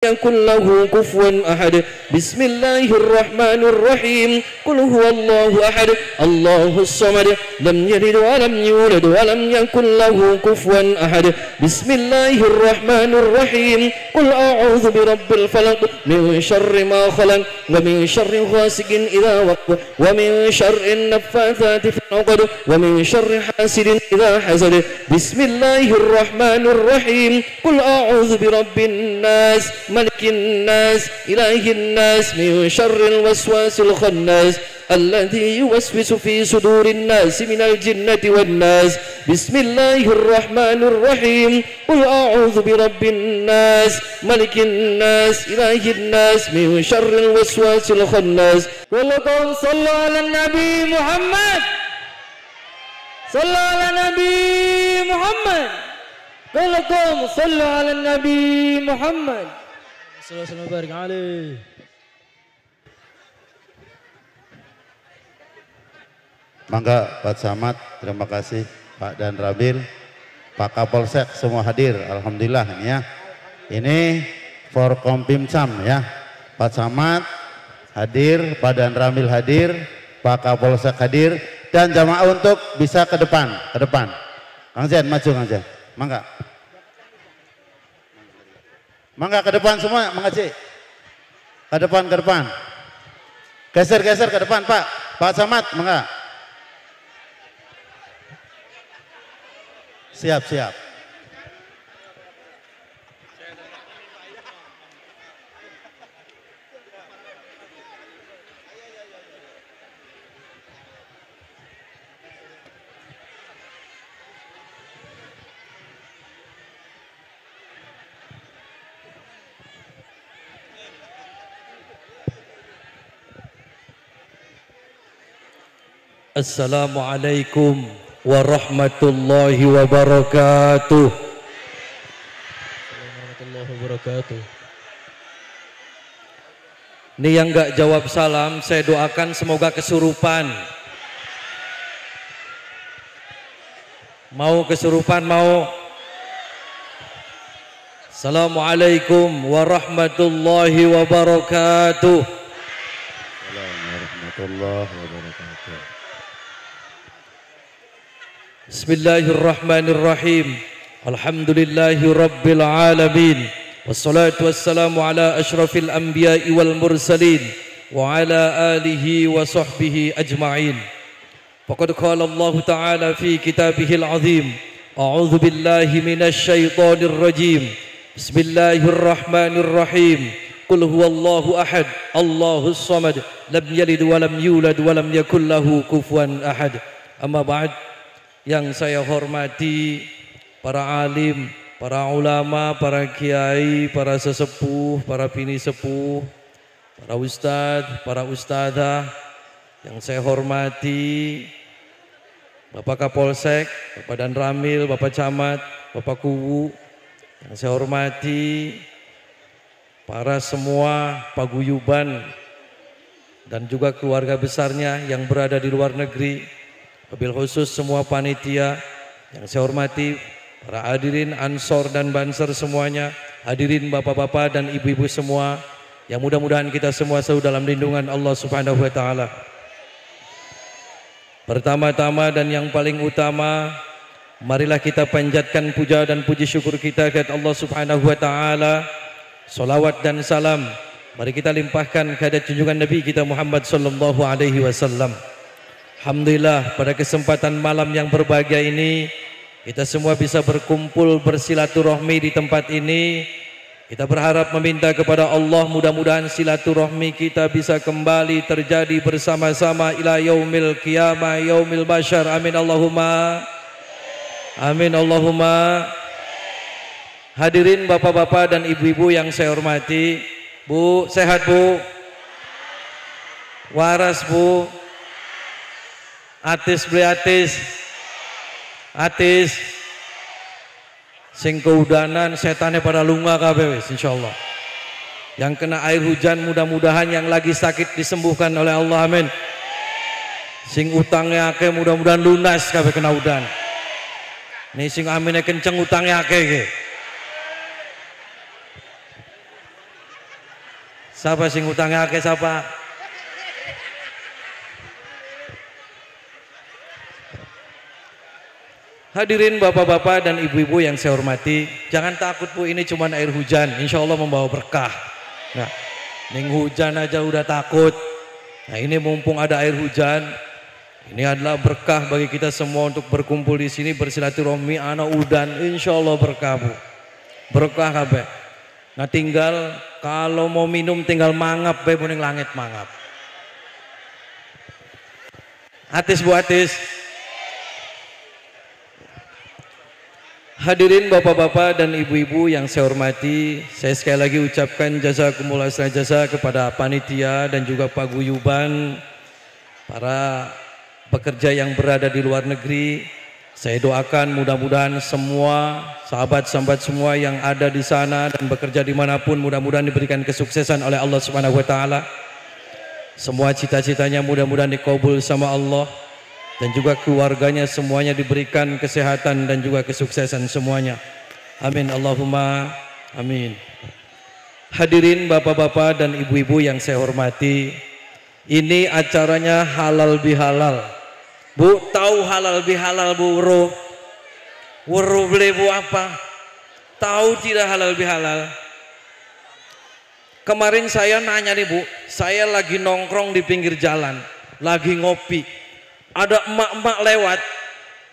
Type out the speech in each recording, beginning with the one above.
يكن له كفوا أحد بسم الله الرحمن الرحيم قل هو الله أحد الله الصمد لم يلد ولم يولد ولم يكن له كفوا أحد بسم الله الرحمن الرحيم قل أعوذ برب الفلق من شر ما خلق ومن شر غاسق إذا وقب ومن شر النفاثات في العقد ومن شر حاسد إذا حسد بسم الله الرحمن الرحيم قل أعوذ برب الناس ملك الناس إله الناس من شر الوسواس الخناس الذي يوسوس في صدور الناس من الجنة والناس بسم الله الرحمن الرحيم قل أعوذ برب الناس ملك الناس إله الناس من شر الوسواس الخناس. كلكم صلوا على النبي محمد صلوا على النبي محمد كلكم صلوا على النبي محمد. Assalamualaikum warahmatullahi wabarakatuh. Mangga Pak Camat, terima kasih Pak Dan Rabil, Pak Kapolsek semua hadir, alhamdulillah ini ya. Ini Forkompimcam ya, Pak Camat hadir, Pak Dan Rabil hadir, Pak Kapolsek hadir, dan jamaah untuk bisa ke depan, Kang Zen maju Kang Zen, mangga. Mangga ke depan semua, mangga Ci. Ke depan. Geser ke depan Pak. Pak Camat, mangga. Siap. Assalamualaikum warahmatullahi wabarakatuh. Ini yang gak jawab salam saya doakan semoga kesurupan. Mau kesurupan mau? Assalamualaikum warahmatullahi wabarakatuh. Assalamualaikum warahmatullahi wabarakatuh. Bismillahirrahmanirrahim. Alhamdulillahi rabbil alamin. Wassalatu wassalamu ala ashrafil anbiya'i wal mursalin wa ala alihi wa sahbihi ajma'in. Faqad qala Allah ta'ala fi kitabihil azim. A'udzu billahi minasy syaithanir rajim. Bismillahirrahmanirrahim. Qul huwallahu ahad, Allahus samad, lam yalid wa lam yulad wa lam yakul lahu kufuwan ahad. Amma ba'd. Yang saya hormati para alim, para ulama, para kiai, para sesepuh, para bini sepuh, para ustadz, para ustadzah. Yang saya hormati Bapak Kapolsek, Bapak Dan Ramil, Bapak Camat, Bapak Kuwu. Yang saya hormati para semua paguyuban dan juga keluarga besarnya yang berada di luar negeri. Wabil khusus semua panitia yang saya hormati, para hadirin ansor dan banser semuanya, hadirin bapak-bapak dan ibu-ibu semua, yang mudah-mudahan kita semua selalu dalam lindungan Allah Subhanahu wa taala. Pertama-tama dan yang paling utama, marilah kita panjatkan puja dan puji syukur kita kepada Allah Subhanahu wa taala. Salawat dan salam mari kita limpahkan kepada junjungan Nabi kita Muhammad sallallahu alaihi wasallam. Alhamdulillah pada kesempatan malam yang berbahagia ini kita semua bisa berkumpul bersilaturahmi di tempat ini. Kita berharap meminta kepada Allah mudah-mudahan silaturahmi kita bisa kembali terjadi bersama-sama ila yaumil qiyamah yaumil basyar. Amin Allahumma. Amin Allahumma. Hadirin bapak-bapak dan ibu-ibu yang saya hormati, Bu, sehat Bu? Waras Bu? Atis beli atis sing keudanan setannya pada lunga kabeh wis insyaallah. Yang kena air hujan mudah-mudahan yang lagi sakit disembuhkan oleh Allah, amin. Sing utangnya akeh mudah-mudahan lunas kabeh kena udan. Nih sing amine kenceng utangnya akeh iki. Siapa sing utangnya akeh siapa? Hadirin bapak-bapak dan ibu-ibu yang saya hormati, jangan takut Bu, ini cuma air hujan, insya Allah membawa berkah. Nah, ning hujan aja udah takut. Nah ini mumpung ada air hujan, ini adalah berkah bagi kita semua untuk berkumpul di sini bersilaturahmi ana udan, insya Allah berkah Bu, berkah kabeh. Nah tinggal kalau mau minum tinggal mangap bae ning langit mangap. Atis Bu atis. Hadirin bapak-bapak dan ibu-ibu yang saya hormati, saya sekali lagi ucapkan jazakumullah khairan jasa kepada panitia dan juga paguyuban, para pekerja yang berada di luar negeri. Saya doakan mudah-mudahan semua sahabat-sahabat semua yang ada di sana dan bekerja dimanapun mudah-mudahan diberikan kesuksesan oleh Allah Subhanahu Wa Taala. Semua cita-citanya mudah-mudahan dikabul sama Allah. Dan juga keluarganya semuanya diberikan kesehatan dan juga kesuksesan semuanya. Amin Allahumma amin. Hadirin bapak-bapak dan ibu-ibu yang saya hormati, ini acaranya halal bihalal. Bu, tahu halal bihalal Bu? Wuru beli Bu apa? Tahu tidak halal bihalal? Kemarin saya nanya nih Bu, saya lagi nongkrong di pinggir jalan, lagi ngopi. Ada emak-emak lewat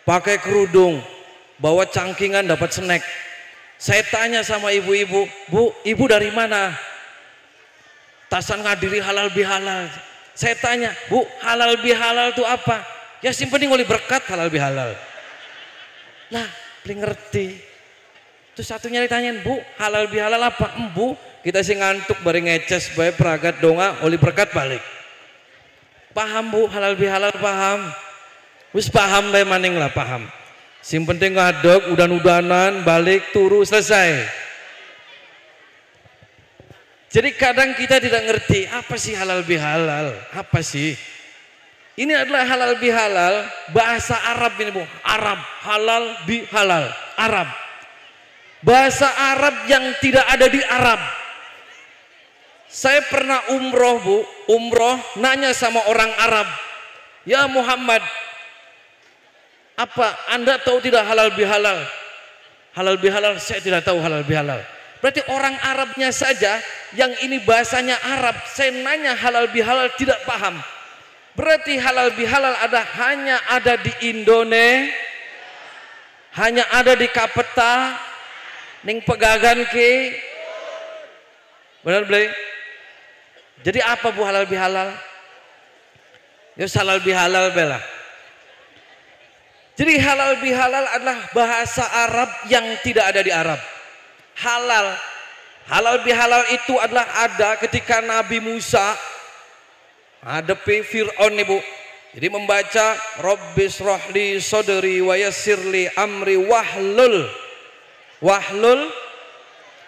pakai kerudung, bawa cangkingan dapat snack. Saya tanya sama ibu-ibu, Bu, ibu dari mana? Tasan ngadiri halal bihalal. Saya tanya, Bu, halal bihalal itu apa? Ya penting oleh berkat halal bihalal. Lah, belum ngerti. Terus satunya ditanyain, Bu, halal bihalal apa? Bu, kita sih ngantuk bareng ngeces bae peragat donga oleh berkat balik. Paham Bu, halal bihalal paham. Wis paham bae maning lah paham. Sing penting ngadeg udan-udanan balik turu selesai. Jadi kadang kita tidak ngerti apa sih halal bihalal, apa sih? Ini adalah halal bihalal bahasa Arab ini Bu. Arab, halal bihalal, Arab. Bahasa Arab yang tidak ada di Arab. Saya pernah umroh Bu, umroh nanya sama orang Arab, ya Muhammad, apa Anda tahu tidak halal bihalal? Halal bihalal saya tidak tahu halal bihalal. Berarti orang Arabnya saja yang ini bahasanya Arab, saya nanya halal bihalal tidak paham. Berarti halal bihalal hanya ada di Indonesia, hanya ada di Kapeta, ning Pegagan ki. Benar beli? Jadi apa Bu halal bihalal? Ya halal bihalal bela. Jadi halal bihalal adalah bahasa Arab yang tidak ada di Arab. Halal bihalal itu adalah ada ketika Nabi Musa hadapi Fir'aun nih Bu. Jadi membaca Rabbis rohli sodri wa yassirli amri wahlul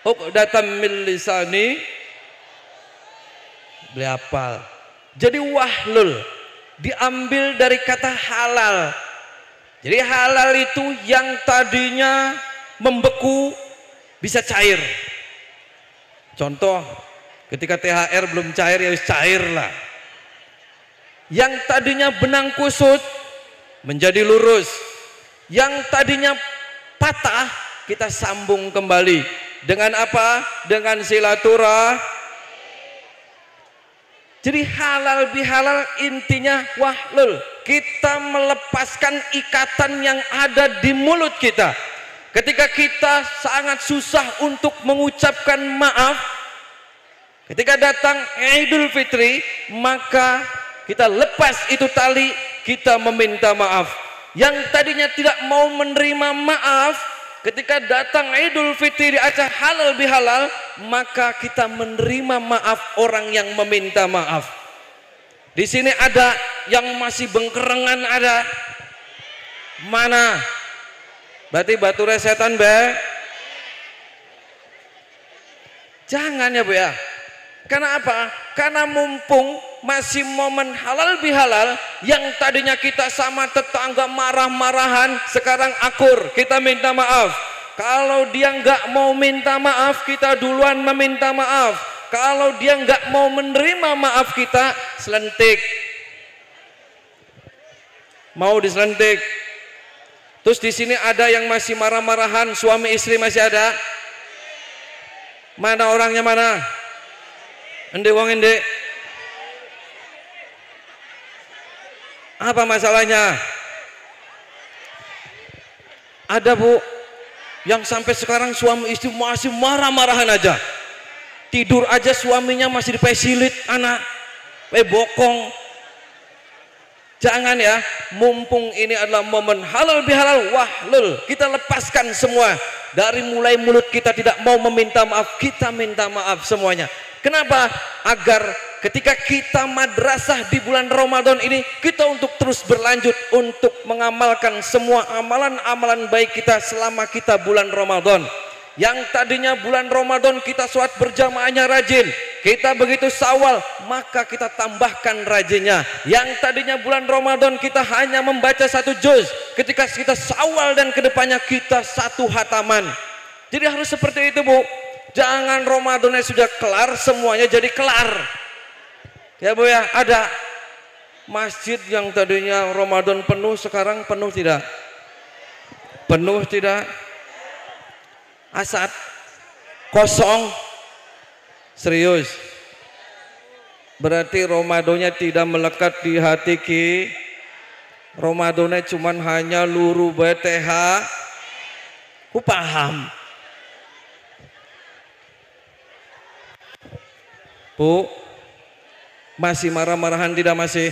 uqdatam min lisani. Beli hafal. Jadi wahlul diambil dari kata halal. Jadi halal itu yang tadinya membeku bisa cair. Contoh ketika THR belum cair ya harus cair lah. Yang tadinya benang kusut menjadi lurus. Yang tadinya patah kita sambung kembali. Dengan apa? Dengan silaturahmi. Jadi halal bihalal intinya wahlul. Kita melepaskan ikatan yang ada di mulut kita. Ketika kita sangat susah untuk mengucapkan maaf, ketika datang Idul Fitri, maka kita lepas itu tali, kita meminta maaf. Yang tadinya tidak mau menerima maaf, ketika datang Idul Fitri di acara halal bihalal, maka kita menerima maaf orang yang meminta maaf. Di sini ada yang masih bengkerengan, ada mana? Berarti bature setan be. Jangan ya Bu ya. Karena apa? Karena mumpung masih momen halal bihalal, yang tadinya kita sama tetangga marah-marahan, sekarang akur, kita minta maaf. Kalau dia nggak mau minta maaf, kita duluan meminta maaf. Kalau dia nggak mau menerima maaf kita, selentik. Mau diselentik. Terus di sini ada yang masih marah-marahan, suami istri masih ada. Mana orangnya mana? Ende wong ende. Apa masalahnya? Ada bu, yang sampai sekarang suami istri masih marah-marahan aja. Tidur aja suaminya masih dipesilit anak, bokong. Jangan ya, mumpung ini adalah momen halal bihalal, wahlul, kita lepaskan semua. Dari mulai mulut kita tidak mau meminta maaf, kita minta maaf semuanya. Kenapa? Agar ketika kita madrasah di bulan Ramadan ini, kita untuk terus berlanjut untuk mengamalkan semua amalan-amalan baik kita selama kita bulan Ramadan. Yang tadinya bulan Ramadan kita sholat berjamaahnya rajin, kita begitu Syawal maka kita tambahkan rajinnya. Yang tadinya bulan Ramadan kita hanya membaca 1 juz, ketika kita Syawal dan kedepannya kita 1 hataman. Jadi harus seperti itu bu. Jangan Ramadannya sudah kelar semuanya jadi kelar. Ya bu ya, ada masjid yang tadinya Ramadan penuh sekarang penuh tidak? Penuh tidak? Asad kosong, serius. Berarti Ramadannya tidak melekat di hati ki. Ramadannya cuman hanya luru BTH. Ku paham. Bu, masih marah-marahan tidak masih?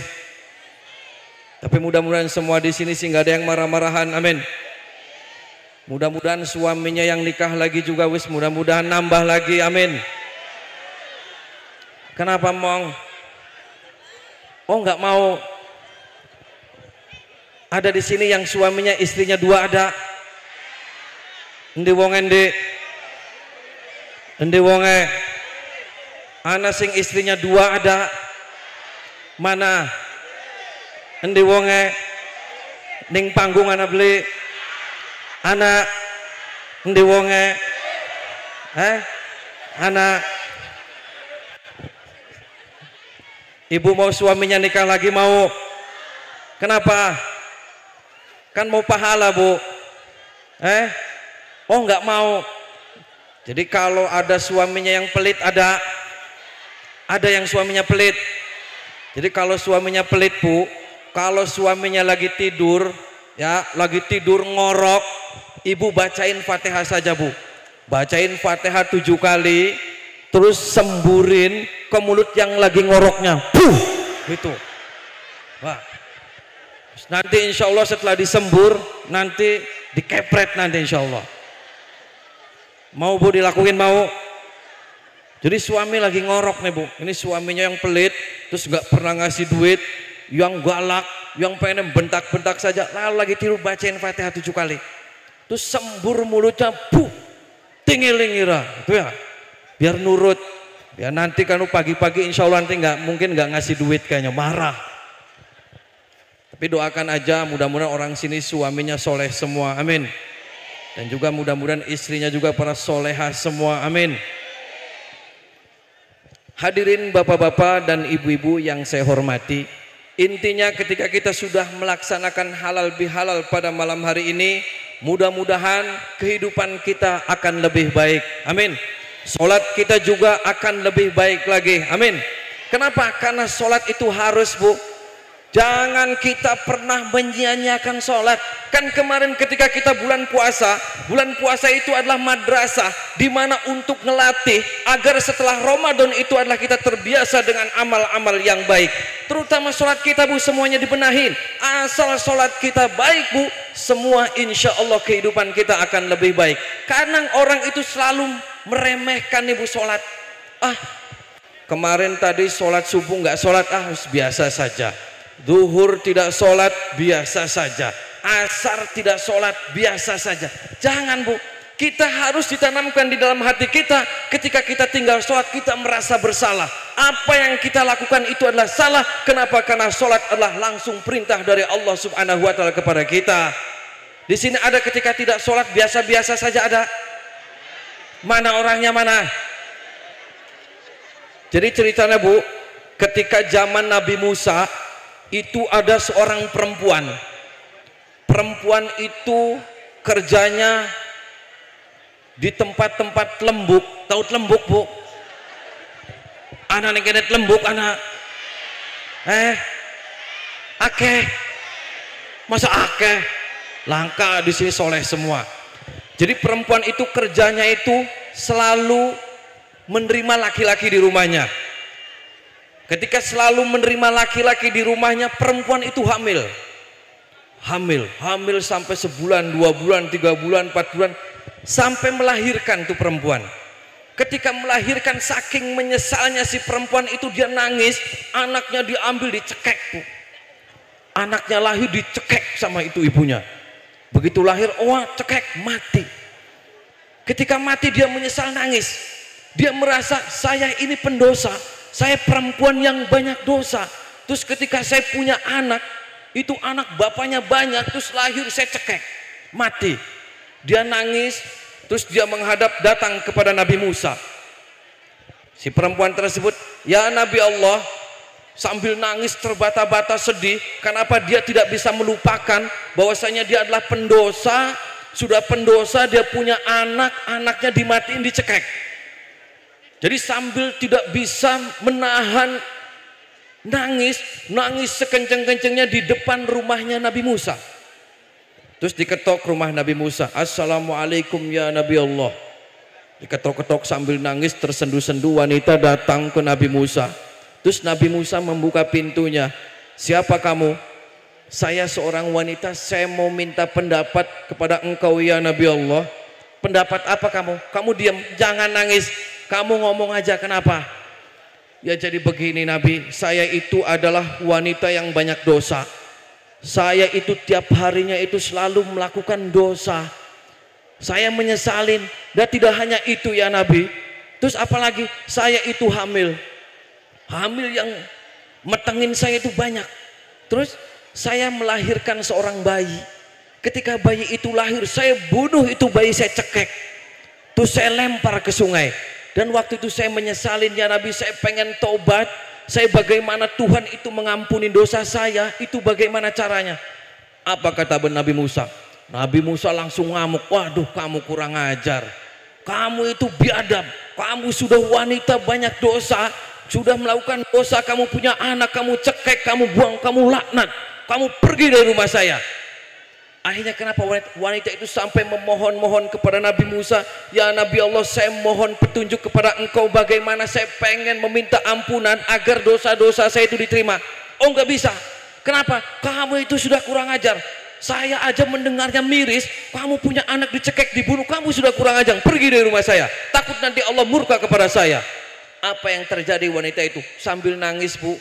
Tapi mudah-mudahan semua di sini sih nggak ada yang marah-marahan. Amin. Mudah-mudahan suaminya yang nikah lagi juga wis mudah-mudahan nambah lagi, amin. Kenapa mong? Oh nggak mau. Ada di sini yang suaminya istrinya 2 ada. Endi wong endi? Endi wonge? Ana sing istrinya 2 ada. Mana? Endi wonge? Ning panggung ana beli. Anak endi wonge? Anak ibu mau suaminya nikah lagi mau? Kenapa? Kan mau pahala bu. Oh nggak mau. Jadi kalau ada suaminya yang pelit ada yang suaminya pelit. Jadi kalau suaminya pelit bu, kalau suaminya lagi tidur ya, lagi tidur ngorok, ibu bacain Fatihah saja bu, bacain Fatihah 7 kali, terus semburin ke mulut yang lagi ngoroknya, gitu. Wah. Nanti insya Allah setelah disembur, nanti dikepret nanti insya Allah. Mau bu dilakuin mau? Jadi suami lagi ngorok nih bu, ini suaminya yang pelit, terus nggak pernah ngasih duit, yang galak, yang pengen bentak-bentak saja, lalu lagi tidur bacain Fatihah 7 kali. Terus sembur mulutnya, tinggilingira, itu ya, biar nurut. Ya nanti kan pagi-pagi insya Allah nanti mungkin nggak ngasih duit kayaknya, marah. Tapi doakan aja mudah-mudahan orang sini suaminya soleh semua, amin. Dan juga mudah-mudahan istrinya juga para solehah semua, amin. Hadirin bapak-bapak dan ibu-ibu yang saya hormati, intinya ketika kita sudah melaksanakan halal bihalal pada malam hari ini, mudah-mudahan kehidupan kita akan lebih baik, amin. Sholat kita juga akan lebih baik lagi, amin. Kenapa? Karena sholat itu harus bu. Jangan kita pernah menyia-nyiakan sholat. Kan kemarin ketika kita bulan puasa itu adalah madrasah, dimana untuk ngelatih agar setelah Ramadan itu adalah kita terbiasa dengan amal-amal yang baik. Terutama sholat kita bu, semuanya dibenahin. Asal sholat kita baik bu, semua insya Allah kehidupan kita akan lebih baik. Kadang orang itu selalu meremehkan ibu sholat. Kemarin tadi sholat subuh nggak sholat, biasa saja. Duhur tidak sholat, biasa saja. Asar tidak sholat, biasa saja. Jangan bu, kita harus ditanamkan di dalam hati kita. Ketika kita tinggal sholat, kita merasa bersalah. Apa yang kita lakukan itu adalah salah. Kenapa? Karena sholat adalah langsung perintah dari Allah subhanahu wa ta'ala kepada kita. Di sini ada ketika tidak sholat, biasa-biasa saja ada. Mana orangnya mana? Jadi ceritanya Bu, ketika zaman Nabi Musa itu ada seorang perempuan. Perempuan itu kerjanya di tempat-tempat lembuk. Tahu lembuk Bu? Anak nekenet lembuk anak. Akeh. Masa akeh? Langka di sini soleh semua. Jadi perempuan itu kerjanya itu selalu menerima laki-laki di rumahnya. Ketika selalu menerima laki-laki di rumahnya, perempuan itu hamil. Hamil sampai sebulan, 2 bulan, 3 bulan, 4 bulan, sampai melahirkan tuh perempuan. Ketika melahirkan, saking menyesalnya si perempuan itu, dia nangis, anaknya diambil, dicekek tuh. Anaknya lahir dicekek sama itu ibunya. Begitu lahir, wah cekek, mati. Ketika mati dia menyesal, nangis. Dia merasa saya ini pendosa, saya perempuan yang banyak dosa. Terus ketika saya punya anak, itu anak bapaknya banyak, terus lahir saya cekek, mati. Dia nangis, terus dia menghadap datang kepada Nabi Musa. Si perempuan tersebut, ya Nabi Allah, sambil nangis terbata-bata sedih. Kenapa dia tidak bisa melupakan bahwasanya dia adalah pendosa, sudah pendosa, dia punya anak, anaknya dimatiin, dicekek. Jadi sambil tidak bisa menahan nangis sekenceng-kencengnya di depan rumahnya Nabi Musa. Terus diketok rumah Nabi Musa. Assalamualaikum ya Nabi Allah. Diketok-ketok sambil nangis, tersendu-sendu, wanita datang ke Nabi Musa. Terus Nabi Musa membuka pintunya. Siapa kamu? Saya seorang wanita, saya mau minta pendapat kepada engkau ya Nabi Allah. Pendapat apa kamu? Kamu diam, jangan nangis. Kamu ngomong aja, kenapa? Ya jadi begini Nabi, saya itu adalah wanita yang banyak dosa. Saya itu tiap harinya itu selalu melakukan dosa. Saya menyesalin. Dan tidak hanya itu ya Nabi. Terus apalagi saya itu hamil. Hamil yang metengin saya itu banyak. Terus saya melahirkan seorang bayi. Ketika bayi itu lahir, saya bunuh itu bayi, saya cekek. Terus saya lempar ke sungai. Dan waktu itu saya menyesalin ya Nabi, saya pengen taubat. Saya bagaimana Tuhan itu mengampuni dosa saya, itu bagaimana caranya? Apa kata Nabi Musa? Nabi Musa langsung ngamuk. Waduh, kamu kurang ajar. Kamu itu biadab. Kamu sudah wanita banyak dosa, sudah melakukan dosa, kamu punya anak, kamu cekek, kamu buang, kamu laknat. Kamu pergi dari rumah saya. Akhirnya kenapa wanita itu sampai memohon-mohon kepada Nabi Musa, ya Nabi Allah, saya mohon petunjuk kepada engkau, bagaimana saya pengen meminta ampunan agar dosa-dosa saya itu diterima. Oh nggak bisa. Kenapa? Kamu itu sudah kurang ajar. Saya aja mendengarnya miris, kamu punya anak dicekek, dibunuh, kamu sudah kurang ajar, pergi dari rumah saya. Takut nanti Allah murka kepada saya. Apa yang terjadi wanita itu? Sambil nangis Bu,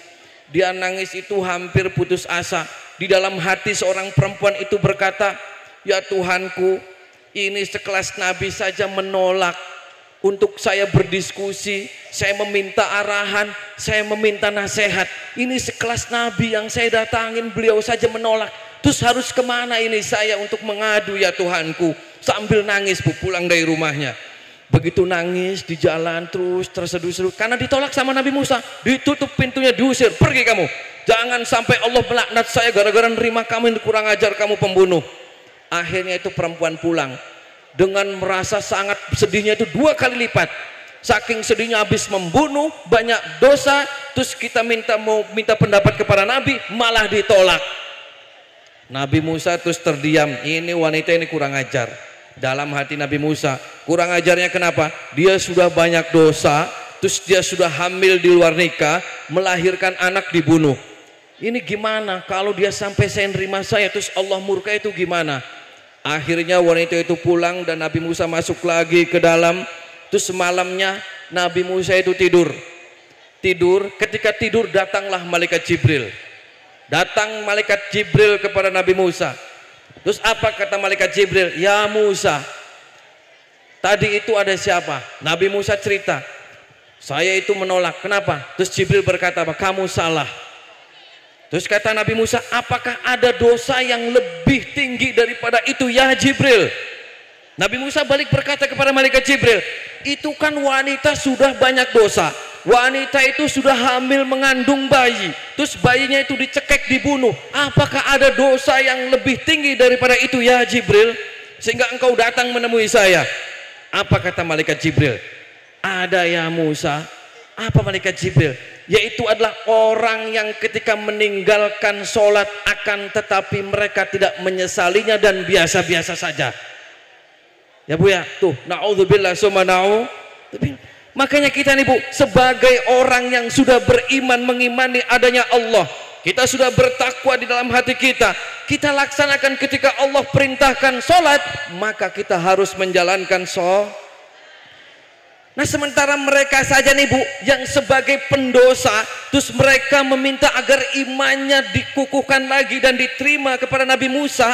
dia nangis itu hampir putus asa. Di dalam hati seorang perempuan itu berkata, ya Tuhanku, ini sekelas Nabi saja menolak untuk saya berdiskusi, saya meminta arahan, saya meminta nasihat. Ini sekelas Nabi yang saya datangin, beliau saja menolak. Terus harus kemana ini saya untuk mengadu ya Tuhanku? Sambil nangis Bu, pulang dari rumahnya. Begitu nangis di jalan terus terseduh-seduh karena ditolak sama Nabi Musa. Ditutup pintunya, diusir, pergi kamu. Jangan sampai Allah melaknat saya gara-gara nerima kamu, ini kurang ajar, kamu pembunuh. Akhirnya itu perempuan pulang dengan merasa sangat sedihnya itu 2 kali lipat. Saking sedihnya habis membunuh, banyak dosa, terus kita mau minta pendapat kepada Nabi, malah ditolak. Nabi Musa terus terdiam. Ini wanita ini kurang ajar. Dalam hati Nabi Musa, kurang ajarnya kenapa? Dia sudah banyak dosa, terus dia sudah hamil di luar nikah, melahirkan anak, dibunuh. Ini gimana kalau dia sampai saya nerima saya, terus Allah murka, itu gimana? Akhirnya wanita itu pulang dan Nabi Musa masuk lagi ke dalam. Terus semalamnya Nabi Musa itu tidur. Ketika tidur datanglah malaikat Jibril. Datang malaikat Jibril kepada Nabi Musa. Terus apa kata malaikat Jibril? Ya Musa, tadi itu ada siapa? Nabi Musa cerita, saya itu menolak. Kenapa? Terus Jibril berkata apa? Kamu salah. Terus kata Nabi Musa, apakah ada dosa yang lebih tinggi daripada itu ya Jibril? Nabi Musa balik berkata kepada malaikat Jibril, itu kan wanita sudah banyak dosa. wanita itu sudah hamil mengandung bayi, terus bayinya itu dicekek, dibunuh. Apakah ada dosa yang lebih tinggi daripada itu ya Jibril? Sehingga engkau datang menemui saya. Apa kata malaikat Jibril? Ada ya Musa. Apa malaikat Jibril? Yaitu adalah orang yang ketika meninggalkan sholat akan tetapi mereka tidak menyesalinya dan biasa-biasa saja. Ya Bu ya, tuh na'udzubillah summa na'udzubillah. Makanya kita nih Bu, sebagai orang yang sudah beriman, mengimani adanya Allah, kita sudah bertakwa di dalam hati kita, kita laksanakan ketika Allah perintahkan sholat, maka kita harus menjalankan sholat. Nah sementara mereka saja nih Bu, yang sebagai pendosa, terus mereka meminta agar imannya dikukuhkan lagi dan diterima kepada Nabi Musa,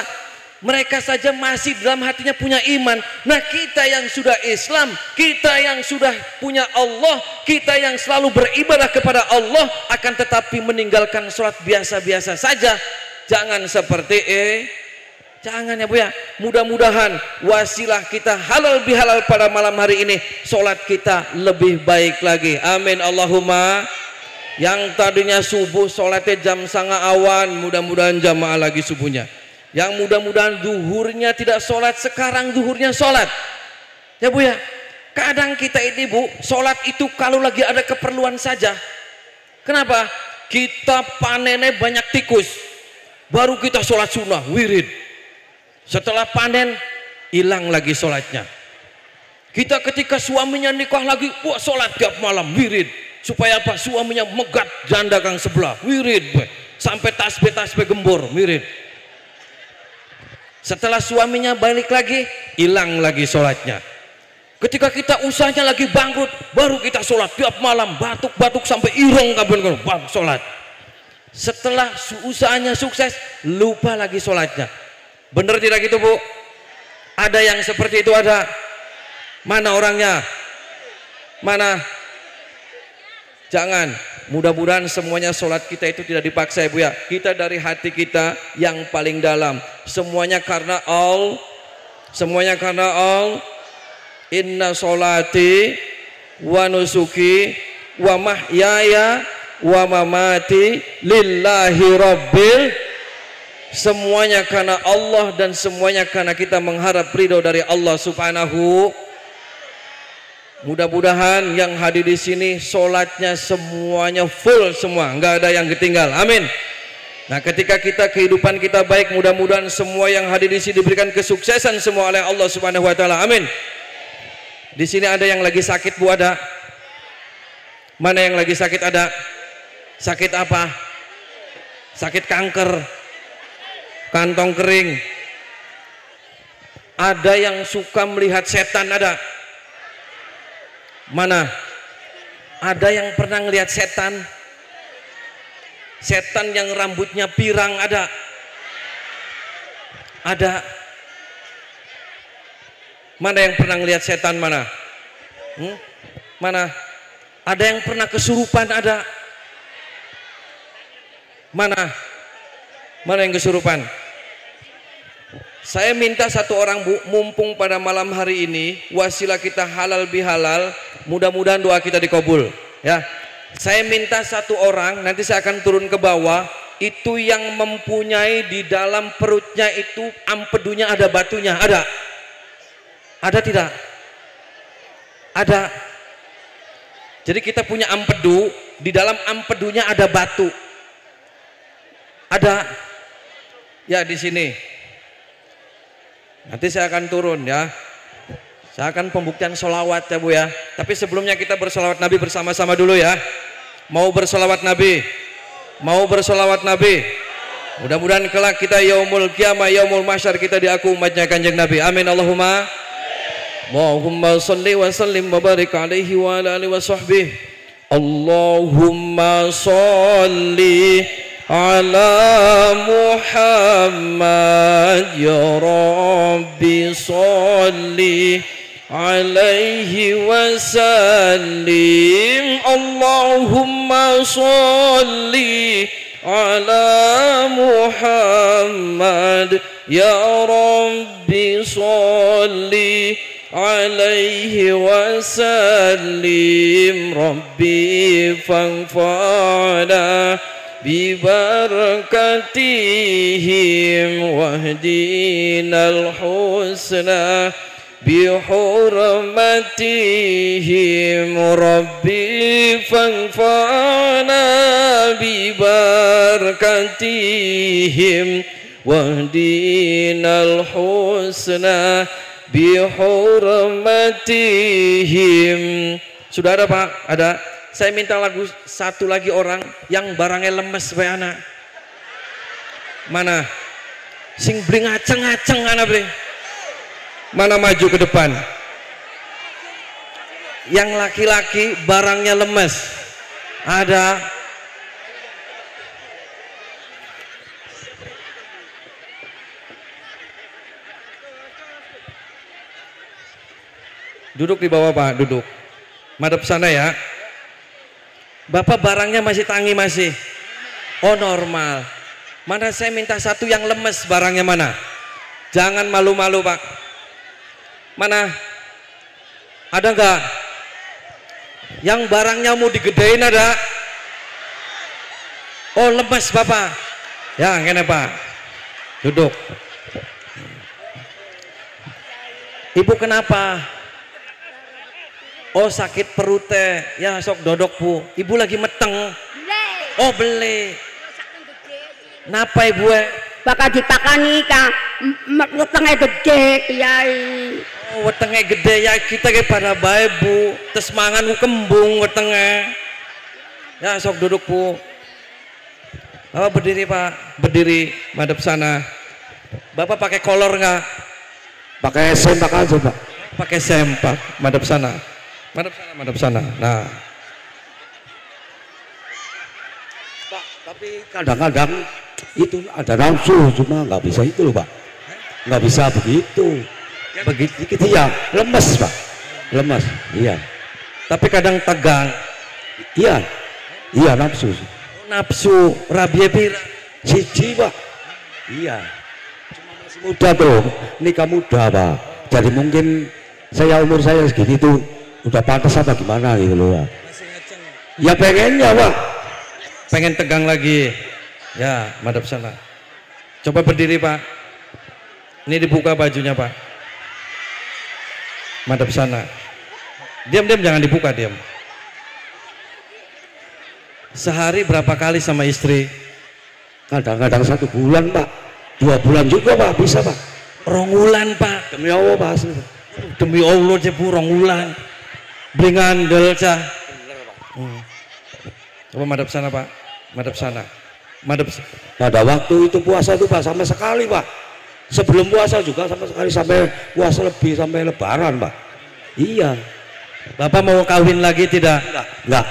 mereka saja masih dalam hatinya punya iman. Nah kita yang sudah Islam, kita yang sudah punya Allah, kita yang selalu beribadah kepada Allah, akan tetapi meninggalkan sholat biasa-biasa saja. Jangan seperti jangan ya Bu ya. Mudah-mudahan wasilah kita halal bihalal pada malam hari ini, sholat kita lebih baik lagi. Amin Allahumma. Yang tadinya subuh sholatnya jam 09.30, mudah-mudahan jamaah lagi subuhnya. Yang mudah-mudahan zuhurnya tidak sholat, sekarang zuhurnya sholat. Ya Bu ya, kadang kita ini Bu, sholat itu kalau lagi ada keperluan saja. Kenapa? Kita panennya banyak tikus, baru kita sholat sunnah, wirid. Setelah panen, hilang lagi sholatnya. Kita ketika suaminya nikah lagi, wah sholat tiap malam, wirid. Supaya apa? Suaminya megat janda kang sebelah, wirid. Sampai tasbih-tasbih gembor, wirid. Setelah suaminya balik lagi, hilang lagi sholatnya. Ketika kita usahanya lagi bangkrut, baru kita sholat tiap malam, batuk-batuk sampai irong kapan bang sholat. Setelah usahanya sukses, lupa lagi sholatnya. Bener tidak gitu Bu? Ada yang seperti itu ada? Mana orangnya? Mana? Jangan. Mudah-mudahan semuanya sholat kita itu tidak dipaksa ya Bu ya. Kita dari hati kita yang paling dalam. Semuanya karena Allah. Semuanya karena Allah. Inna sholati wa nusuki wa mahyaya wa mamati lillahi rabbil. Semuanya karena Allah dan semuanya karena kita mengharap ridho dari Allah subhanahu. Mudah-mudahan yang hadir di sini sholatnya semuanya full semua, nggak ada yang ketinggal. Amin. Nah, ketika kehidupan kita baik, mudah-mudahan semua yang hadir di sini diberikan kesuksesan semua oleh Allah Subhanahu wa taala. Amin. Di sini ada yang lagi sakit Bu, ada? Mana yang lagi sakit ada? Sakit apa? Sakit kanker, kantong kering. Ada yang suka melihat setan, ada? Mana? Ada yang pernah ngelihat setan? Setan yang rambutnya pirang ada? Ada? Mana yang pernah ngelihat setan mana? Mana? Ada yang pernah kesurupan ada? Mana? Mana yang kesurupan? Saya minta satu orang Bu, mumpung pada malam hari ini wasilah kita halal bihalal, mudah-mudahan doa kita dikabul ya. Saya minta satu orang, nanti saya akan turun ke bawah, itu yang mempunyai di dalam perutnya itu ampedunya ada batunya, ada? Ada tidak? Ada. Jadi kita punya ampedu, di dalam ampedunya ada batu. Ada? Ya di sini. Nanti saya akan turun ya. Saya akan pembuktian sholawat ya Bu ya. Tapi sebelumnya kita bersolawat Nabi bersama-sama dulu ya. Mau bersolawat Nabi? Mau bersolawat Nabi? Mudah-mudahan kelak kita yaumul qiyamah, yaumul mahsyar kita diaku umatnya Kanjeng Nabi. Amin Allahumma. Allahumma salli wa sallim wa barik alaihi wa ala alihi wa sahbihi. Allahumma salli ala Muhammad ya Rabbi salli alaihi wasallim. Allahumma salli ala Muhammad ya Rabbi salli عليه وسلم ربي فانفعنا ببركتهم واهدنا الحسنى بحرمتهم ربي فانفعنا ببركتهم واهدنا الحسنى bihurmatihim. Sudah ada Pak? Ada. Saya minta lagu satu lagi orang yang barangnya lemes supaya anak. Mana? Sing bling ngaceng-ngaceng anak bling. Mana maju ke depan? Yang laki-laki barangnya lemes. Ada. Duduk di bawah Pak, duduk. Madep sana ya. Bapak barangnya masih tangi masih. Oh normal. Mana saya minta satu yang lemes barangnya mana? Jangan malu-malu Pak. Mana? Ada enggak? Yang barangnya mau digedein ada? Oh lemes Bapak. Ya ngene Pak. Duduk. Ibu kenapa? Oh sakit perut teh, ya sok dodok Bu. Ibu lagi meteng. Oh beli. Napa ibu? Bakal dipakani kang, wetenge gede kiai. Oh wetenge gede ya kita ke pada bae Bu. Tes mangan ku kembung wetenge. Ya sok duduk Bu. Bapak berdiri Pak, berdiri madep sana. Bapak pakai kolor nggak? Pakai sempak aja Pak. Pakai sempak, madep sana. Madep sana, madep sana. Nah, Pak, tapi kadang-kadang itu ada nafsu, cuma nggak bisa itu loh Pak. Nggak bisa begitu. Begitu gitu ya, lemes Pak. Lemes, iya. tapi kadang tegang. Iya, iya nafsu. Nafsu, rabia pira. Siji Pak. Iya. Cuma masih muda tuh, nikah muda Pak. Jadi mungkin umur saya segini tuh udah pantas apa gimana gitu loh Pak. Ya pengennya Pak. Pengen tegang lagi. Ya, madep sana. Coba berdiri Pak. Ini dibuka bajunya Pak. Madep sana. Diam-diam jangan dibuka, diam. Sehari berapa kali sama istri? Kadang-kadang 1 bulan Pak. 2 bulan juga Pak, bisa Pak. Rongulan Pak. Demi Allah Pak asli. Demi Allah jebu rongulan. Blingandel cah. Coba madep sana Pak. Madep sana. Madep. Pada waktu itu puasa itu Pak sampai sekali Pak. Sebelum puasa juga sama sekali, sampai puasa lebih, sampai lebaran Pak. Iya. Bapak mau kawin lagi tidak? Enggak.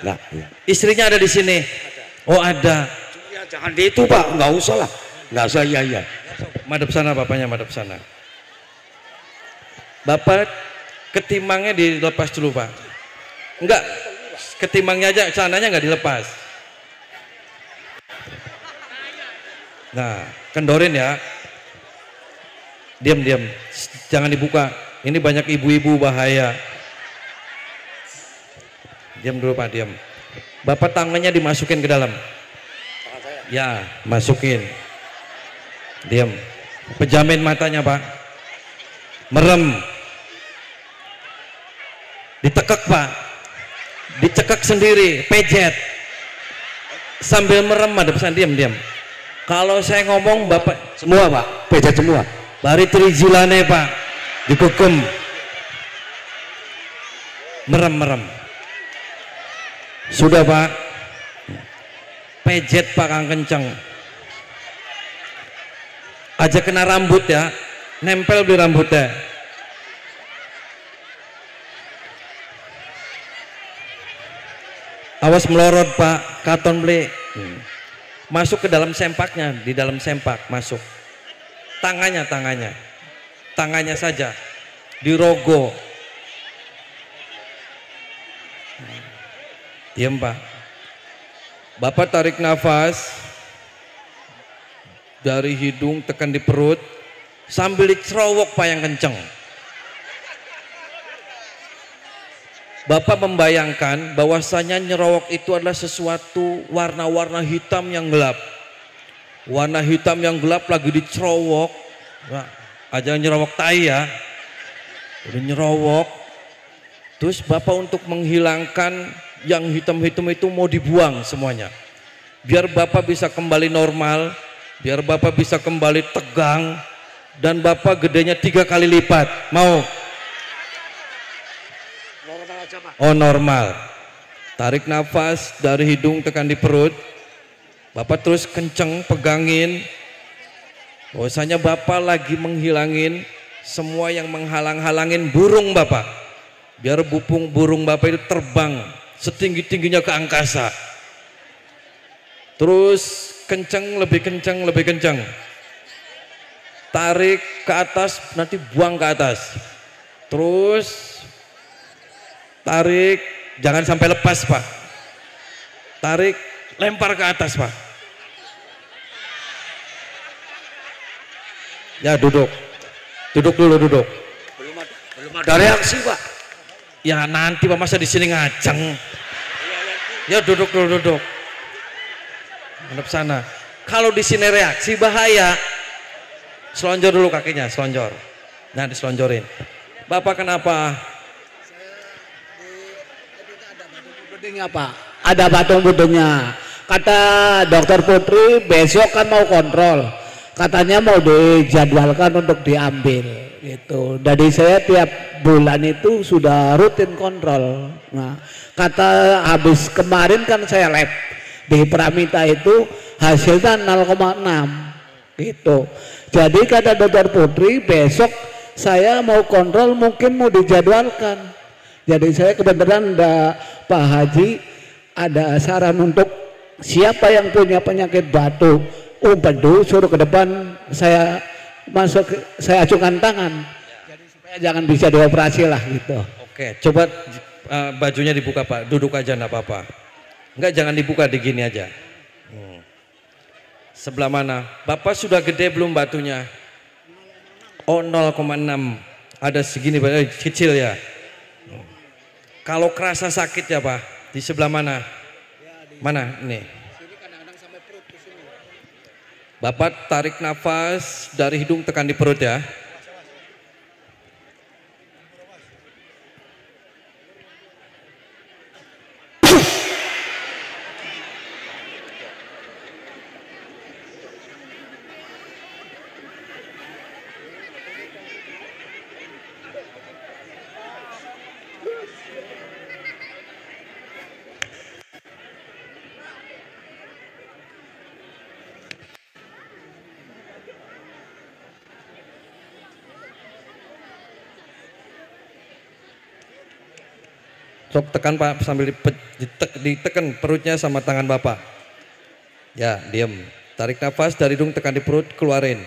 Enggak. Istrinya ada di sini. Oh ada. Ya, jangan di itu Pak, enggak usah lah. Enggak usah, iya. Madep sana bapaknya, madep sana. Bapak ketimangnya dilepas dulu Pak. Enggak, ketimangnya aja, celananya enggak dilepas. Nah, kendorin ya. Diam, jangan dibuka. Ini banyak ibu-ibu bahaya. Diam dulu Pak, diam. Bapak tangannya dimasukin ke dalam. Ya, masukin. Diam. Pejamin matanya Pak. Merem. Ditekek Pak. Dicekek sendiri, pejet. Sambil merem, madep sana, diam. Kalau saya ngomong Bapak Semua Pak, pejet semua. bari trijilane Pak. Digegem. Merem. Sudah Pak. Pejet Pak kang kenceng. Aja kena rambut ya. Nempel di rambutnya. Awas melorot Pak, katon beli. Masuk ke dalam sempaknya, di dalam sempak masuk. Tangannya saja dirogo. Diam Pak. Bapak tarik nafas dari hidung tekan di perut sambil dicerowok Pak yang kenceng. Bapak membayangkan bahwasanya nyerowok itu adalah sesuatu warna-warna hitam yang gelap. Warna hitam yang gelap lagi dicerowok. Nah, aja nyerowok tai ya. Udah nyerowok. Terus Bapak untuk menghilangkan yang hitam-hitam itu mau dibuang semuanya. Biar Bapak bisa kembali normal, biar Bapak bisa kembali tegang, dan Bapak gedenya 3 kali lipat. Mau? Oh normal. Tarik nafas dari hidung tekan di perut. Bapak terus kenceng pegangin. Bahwasanya Bapak lagi menghilangin semua yang menghalang-halangin burung Bapak. Biar burung Bapak itu terbang setinggi-tingginya ke angkasa. Terus kenceng, lebih kenceng, lebih kenceng. Tarik ke atas, nanti buang ke atas. Terus tarik, jangan sampai lepas Pak. Tarik, lempar ke atas Pak. Ya duduk. Duduk dulu, duduk. Belum ada reaksi Pak. Ya nanti Pak, masa di sini ngajeng. Ya duduk dulu, duduk. Menghadap sana. Kalau di sini reaksi bahaya. Selonjor dulu kakinya, selonjor. Nah diselonjorin. Bapak kenapa? Pak, ada batung budenya. Kata dokter Putri besok kan mau kontrol, katanya mau dijadwalkan untuk diambil gitu. Jadi saya tiap bulan itu sudah rutin kontrol. Nah, kata habis kemarin kan saya lab di Pramita itu hasilnya 0,6 gitu. Jadi kata dokter Putri besok saya mau kontrol, mungkin mau dijadwalkan. Jadi saya kebetulan ada Pak Haji, ada saran untuk siapa yang punya penyakit batu umpedu suruh ke depan, saya masuk, saya acukan tangan. Jadi supaya jangan bisa dioperasi lah gitu. Oke, coba bajunya dibuka Pak, duduk aja enggak apa-apa. Enggak, jangan dibuka, di gini aja. Sebelah mana? Bapak sudah gede belum batunya? Oh 0,6. Ada segini, kecil ya. Kalau kerasa sakit ya Pak, di sebelah mana? Mana? Nih. Bapak tarik nafas dari hidung tekan di perut ya. Sok tekan Pak, sambil ditekan perutnya sama tangan Bapak. Ya, diam. Tarik nafas dari hidung tekan di perut, keluarin.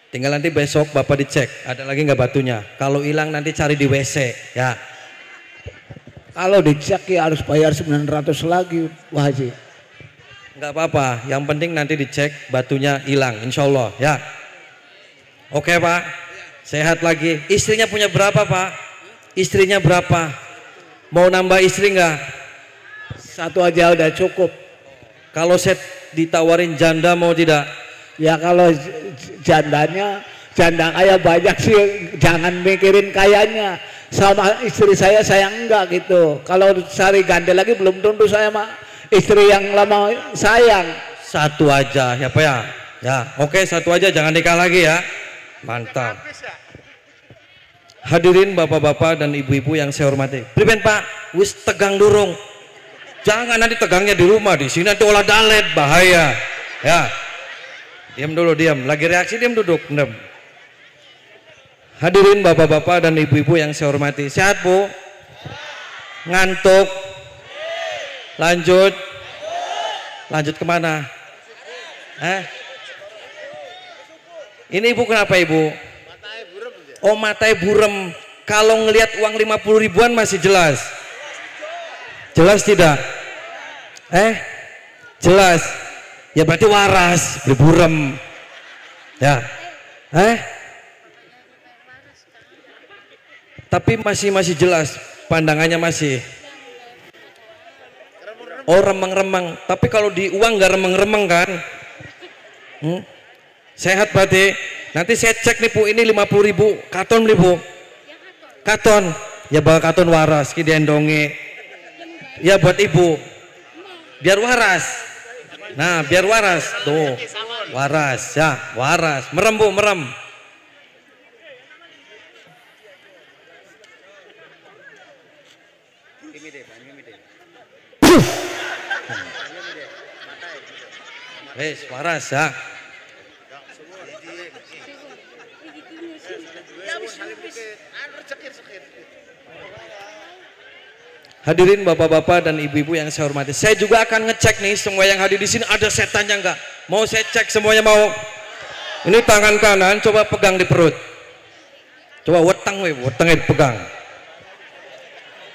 Tinggal nanti besok Bapak dicek, ada lagi nggak batunya. Kalau hilang nanti cari di WC, ya. Kalau dicek ya harus bayar 900 lagi, Pak Haji. Nggak apa-apa, yang penting nanti dicek batunya hilang, insya Allah, ya. Oke Pak, sehat lagi. Istrinya punya berapa Pak? Istrinya berapa? Mau nambah istri nggak? Satu aja udah cukup. Kalau saya ditawarin janda mau tidak? Ya kalau janda kaya banyak sih, jangan mikirin kayanya. Sama istri saya enggak gitu. Kalau cari ganda lagi belum tentu saya mah istri yang lama sayang. Satu aja ya Pak ya? Ya oke, satu aja, jangan nikah lagi ya. Mantap. Hadirin bapak-bapak dan ibu-ibu yang saya hormati. Priben Pak, wis tegang durung. Jangan nanti tegangnya di rumah, di sini nanti olah dalet, bahaya. Ya. Diam dulu, diam. Lagi reaksi diam, duduk, diam. Hadirin bapak-bapak dan ibu-ibu yang saya hormati. Sehat Bu? Ngantuk? Lanjut? Lanjut kemana? Ini Ibu kenapa Ibu? Oh matanya burem. Kalau ngelihat uang 50 ribuan masih jelas. Jelas tidak? Jelas. Ya berarti waras, burem. Ya. tapi masih jelas pandangannya masih. Oh remang-remang, tapi kalau di uang nggak remang-remang kan? Sehat berarti. Nanti saya cek nih Bu, ini 50.000 katon nih Bu. Katon, ya bawa katon waras, ki diendonge. Ya buat ibu, biar waras. Nah biar waras, tuh waras ya, waras. Merem Bu, merem. Wes waras ya. Hadirin bapak-bapak dan ibu-ibu yang saya hormati, saya juga akan ngecek nih semua yang hadir di sini ada setannya enggak? Mau saya cek semuanya mau? Ini tangan kanan coba pegang di perut. Coba wetengnya dipegang.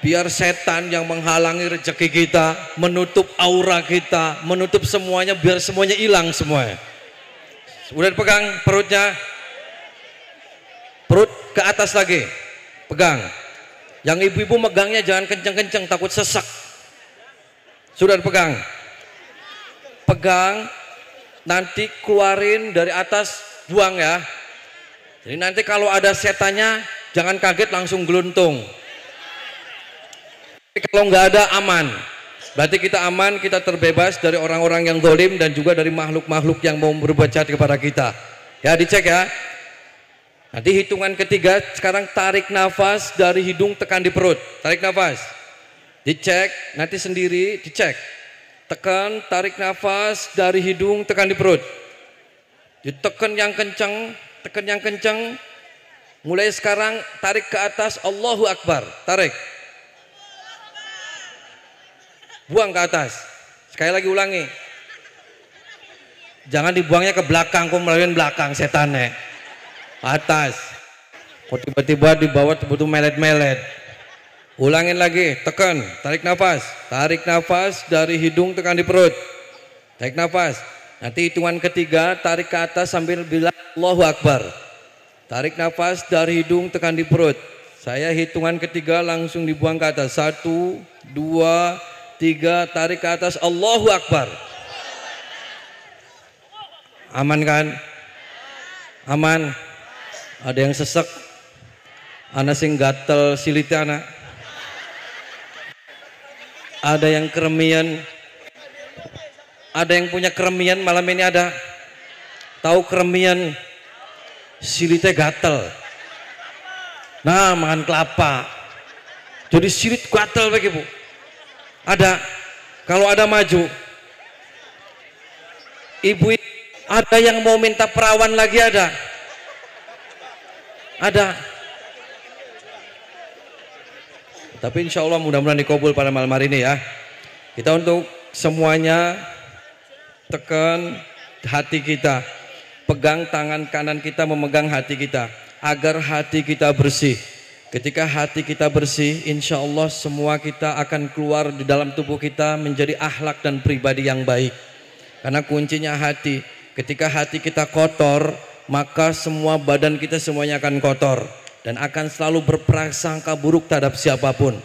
Biar setan yang menghalangi rezeki kita, menutup aura kita, menutup semuanya, biar semuanya hilang semuanya. Udah dipegang perutnya, perut ke atas lagi, pegang. Yang ibu-ibu megangnya jangan kenceng-kenceng, takut sesak. Sudah dipegang, pegang, nanti keluarin dari atas, buang ya. Jadi nanti kalau ada setannya jangan kaget langsung geluntung. Kalau nggak ada aman, berarti kita aman, kita terbebas dari orang-orang yang zalim dan juga dari makhluk-makhluk yang mau berbuat jahat kepada kita. Ya dicek ya. Nanti hitungan ketiga, sekarang tarik nafas dari hidung tekan di perut. Tarik nafas, dicek, nanti sendiri dicek. Tekan, tarik nafas dari hidung tekan di perut. Ditekan yang kencang, tekan yang kencang. Mulai sekarang tarik ke atas, Allahu Akbar, tarik. Buang ke atas. Sekali lagi ulangi. Jangan dibuangnya ke belakang, kok melalui belakang setannya. Atas. Kok tiba-tiba di bawah betul melet-melet. Ulangin lagi, tekan, tarik nafas. Tarik nafas dari hidung tekan di perut. Tarik nafas. Nanti hitungan ketiga tarik ke atas sambil bilang Allahu Akbar. Tarik nafas dari hidung tekan di perut. Saya hitungan ketiga langsung dibuang ke atas. 1, 2, 3, tarik ke atas, Allahu Akbar. Aman kan? Aman. Ada yang sesek, ana sing gatel silitnya anak. Ada yang keremian. Ada yang punya keremian malam ini ada. Tahu keremian? Silitnya gatel. Nah, makan kelapa. Jadi silit gatel bagi Bu. Ada. Kalau ada maju. Ibu ada yang mau minta perawan lagi ada. Ada. Tapi insya Allah mudah-mudahan dikabul pada malam hari ini ya. Kita untuk semuanya tekan hati kita. Pegang tangan kanan kita memegang hati kita. Agar hati kita bersih. Ketika hati kita bersih, insya Allah semua kita akan keluar di dalam tubuh kita menjadi akhlak dan pribadi yang baik. Karena kuncinya hati. Ketika hati kita kotor, maka semua badan kita semuanya akan kotor dan akan selalu berprasangka buruk terhadap siapapun,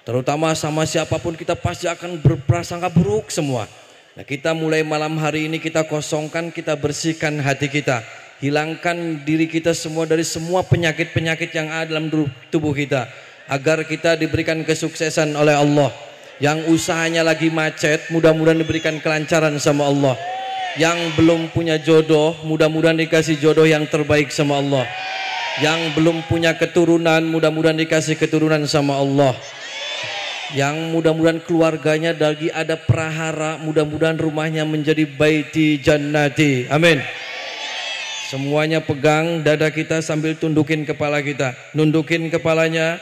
terutama sama siapapun kita pasti akan berprasangka buruk semua. Nah, kita mulai malam hari ini kita kosongkan, kita bersihkan hati kita, hilangkan diri kita semua dari semua penyakit-penyakit yang ada dalam tubuh kita, agar kita diberikan kesuksesan oleh Allah. Yang usahanya lagi macet, mudah-mudahan diberikan kelancaran sama Allah. Yang belum punya jodoh, mudah-mudahan dikasih jodoh yang terbaik sama Allah. Yang belum punya keturunan, mudah-mudahan dikasih keturunan sama Allah. Yang mudah-mudahan keluarganya lagi ada prahara, mudah-mudahan rumahnya menjadi baiti jannati. Amin. Semuanya pegang dada kita sambil tundukin kepala kita. Nundukin kepalanya,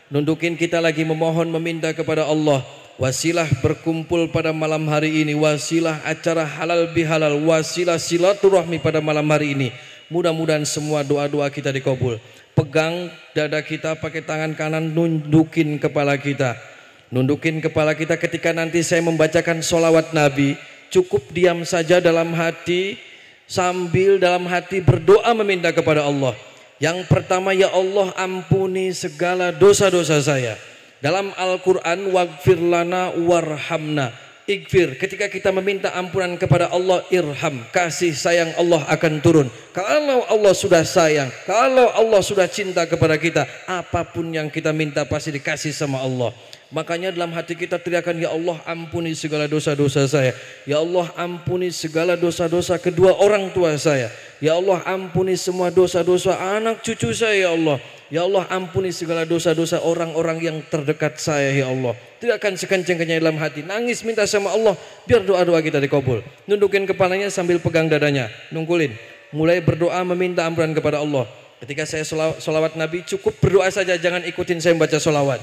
nundukin kita lagi memohon meminta kepada Allah. Wasilah berkumpul pada malam hari ini, wasilah acara halal bihalal, wasilah silaturahmi pada malam hari ini. Mudah-mudahan semua doa-doa kita dikabul. Pegang dada kita pakai tangan kanan, nundukin kepala kita. Nundukin kepala kita ketika nanti saya membacakan sholawat Nabi. Cukup diam saja dalam hati, sambil dalam hati berdoa meminta kepada Allah. Yang pertama, ya Allah ampuni segala dosa-dosa saya. Dalam Al-Quran, waghfir lana warhamna. Ighfir, ketika kita meminta ampunan kepada Allah, irham, kasih sayang Allah akan turun. Kalau Allah sudah sayang, kalau Allah sudah cinta kepada kita, apapun yang kita minta pasti dikasih sama Allah. Makanya dalam hati kita teriakan, ya Allah ampuni segala dosa-dosa saya. Ya Allah ampuni segala dosa-dosa kedua orang tua saya. Ya Allah ampuni semua dosa-dosa anak cucu saya ya Allah. Ya Allah ampuni segala dosa-dosa orang-orang yang terdekat saya ya Allah. Teriakan sekencang-kencangnya dalam hati, nangis minta sama Allah biar doa-doa kita dikabul. Nundukin kepalanya sambil pegang dadanya, nungkulin. Mulai berdoa meminta ampunan kepada Allah. Ketika saya sholawat Nabi, cukup berdoa saja, jangan ikutin saya membaca sholawat.